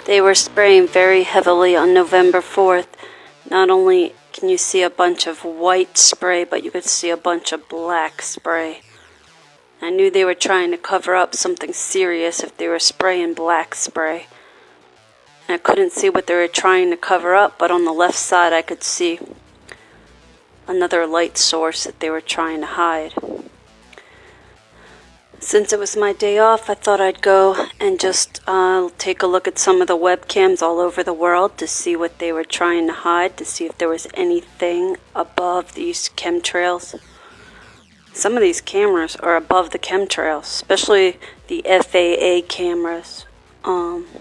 They were spraying very heavily on November 4th. Not only can you see a bunch of white spray, but you could see a bunch of black spray. I knew they were trying to cover up something serious if they were spraying black spray. And I couldn't see what they were trying to cover up, but on the left side I could see another light source that they were trying to hide. Since it was my day off, I thought I'd go and just take a look at some of the webcams all over the world to see what they were trying to hide, to see if there was anything above these chemtrails. Some of these cameras are above the chemtrails, especially the FAA cameras.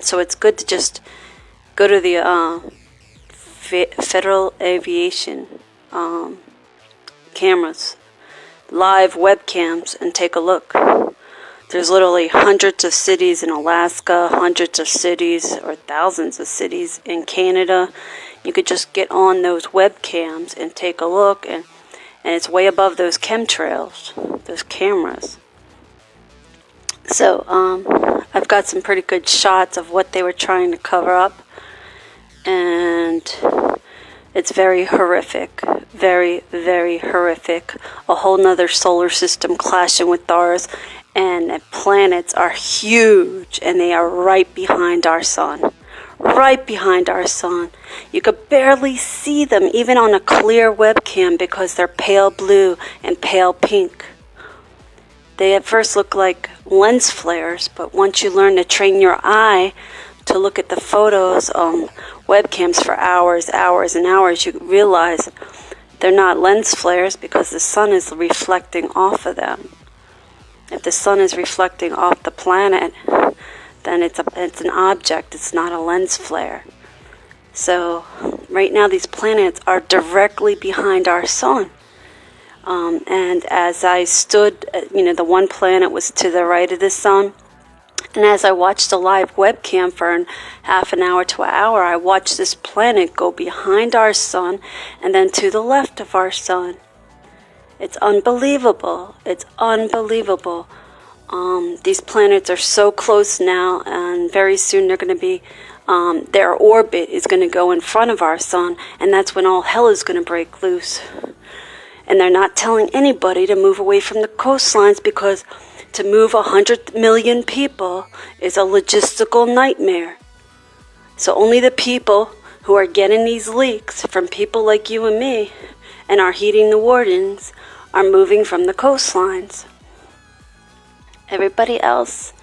So it's good to just go to the Federal Aviation cameras, live webcams, and take a look. There's literally hundreds of cities in Alaska, hundreds of cities or thousands of cities in Canada. You could just get on those webcams and take a look, and it's way above those chemtrails, those cameras. So I've got some pretty good shots of what they were trying to cover up, and it's very horrific, very, very horrific. A whole nother solar system clashing with ours, and the planets are huge, and they are right behind our sun. Right behind our sun. You could barely see them, even on a clear webcam, because they're pale blue and pale pink. They at first look like lens flares, but once you learn to train your eye to look at the photos on webcams for hours, hours, and hours, you realize they're not lens flares because the sun is reflecting off of them. If the sun is reflecting off the planet, then it's an object, it's not a lens flare. So right now these planets are directly behind our sun. And as I stood, the one planet was to the right of the sun. And as I watched the live webcam for half an hour to an hour, I watched this planet go behind our sun and then to the left of our sun. It's unbelievable. It's unbelievable. These planets are so close now, and very soon they're going to be, their orbit is going to go in front of our sun, and that's when all hell is going to break loose. And they're not telling anybody to move away from the coastlines, because to move 100 million people is a logistical nightmare. So only the people who are getting these leaks from people like you and me and are heeding the warnings are moving from the coastlines. Everybody else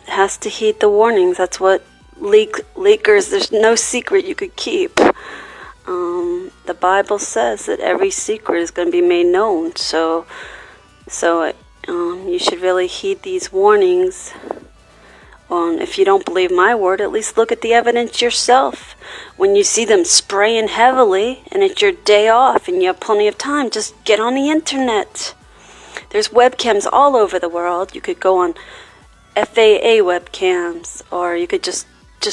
has to heed the warnings. That's what leakers, there's no secret you could keep. The Bible says that every secret is going to be made known. So you should really heed these warnings. If you don't believe my word, at least look at the evidence yourself. When you see them spraying heavily and it's your day off and you have plenty of time, just get on the internet. There's webcams all over the world. You could go on FAA webcams, or you could just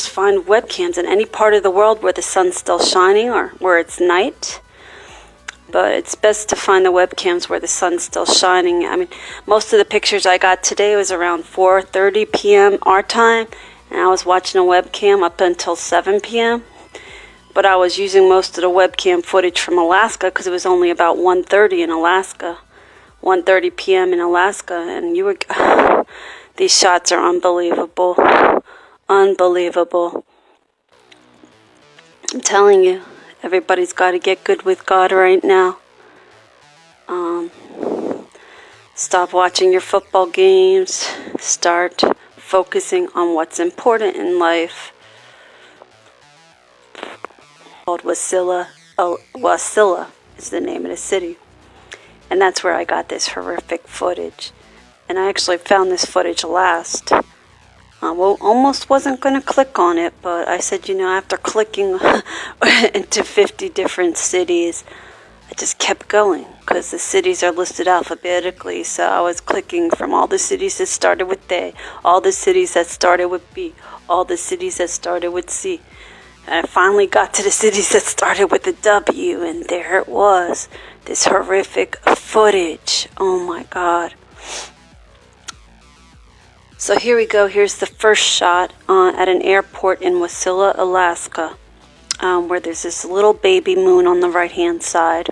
find webcams in any part of the world where the sun's still shining or where it's night. But it's best to find the webcams where the sun's still shining. I mean, most of the pictures I got today was around 4:30 p.m. our time, and I was watching a webcam up until 7 p.m. But I was using most of the webcam footage from Alaska because it was only about 1:30 in Alaska, 1:30 p.m. in Alaska, and these shots are unbelievable, unbelievable. I'm telling you. Everybody's got to get good with God right now. Stop watching your football games. Start focusing on what's important in life. Called Wasilla. Wasilla is the name of the city. And that's where I got this horrific footage. And I actually found this footage last. Almost wasn't going to click on it, but I said, after clicking into 50 different cities, I just kept going because the cities are listed alphabetically. So I was clicking from all the cities that started with A, all the cities that started with B, all the cities that started with C. And I finally got to the cities that started with a W, and there it was, this horrific footage. Oh my God. So here we go. Here's the first shot at an airport in Wasilla, Alaska, where there's this little baby moon on the right-hand side.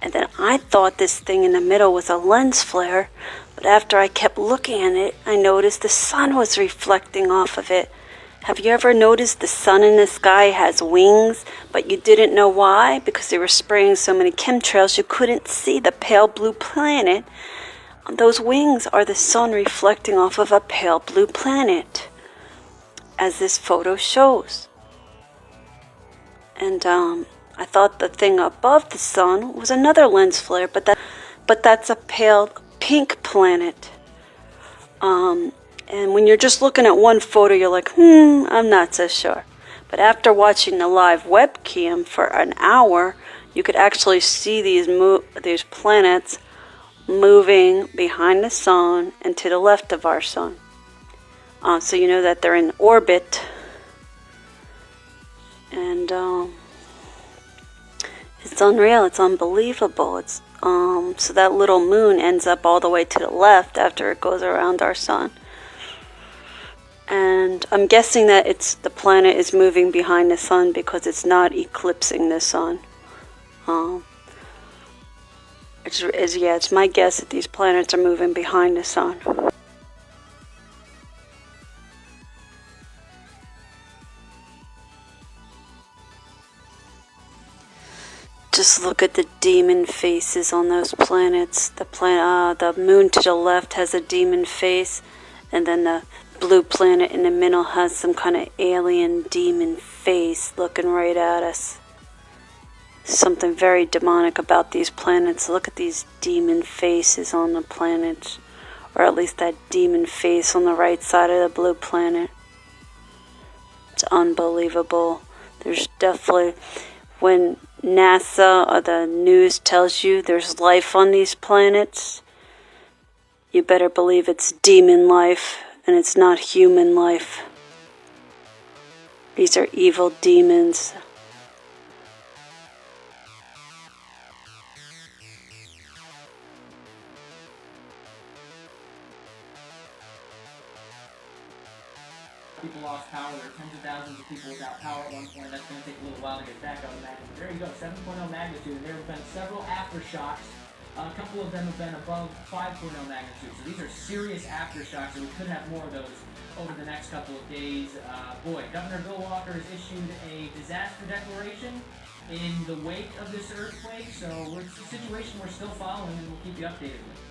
And then I thought this thing in the middle was a lens flare, but after I kept looking at it, I noticed the sun was reflecting off of it. Have you ever noticed the sun in the sky has wings, but you didn't know why? Because they were spraying so many chemtrails you couldn't see the pale blue planet. Those wings are the sun reflecting off of a pale blue planet, as this photo shows. And I thought the thing above the sun was another lens flare, but that's a pale pink planet. And when you're just looking at one photo, you're like, I'm not so sure. But after watching the live webcam for an hour, you could actually see these planets moving behind the sun and to the left of our sun. So you know that they're in orbit. And it's unreal. It's unbelievable. It's so that little moon ends up all the way to the left after it goes around our sun. And I'm guessing that the planet is moving behind the sun because it's not eclipsing the sun. It's my guess that these planets are moving behind the sun. Just look at the demon faces on those planets. The moon to the left has a demon face, and then the blue planet in the middle has some kind of alien demon face looking right at us. Something very demonic about these planets. Look at these demon faces on the planets, or at least that demon face on the right side of the blue planet. It's unbelievable. There's definitely, when NASA or the news tells you there's life on these planets, you better believe it's demon life and it's not human life. These are evil demons. People lost power. There are tens of thousands of people without power at one point. That's going to take a little while to get back on the magnitude. There you go, 7.0 magnitude. And there have been several aftershocks. A couple of them have been above 5.0 magnitude. So these are serious aftershocks, and we could have more of those over the next couple of days. Governor Bill Walker has issued a disaster declaration in the wake of this earthquake. So it's a situation we're still following, and we'll keep you updated with.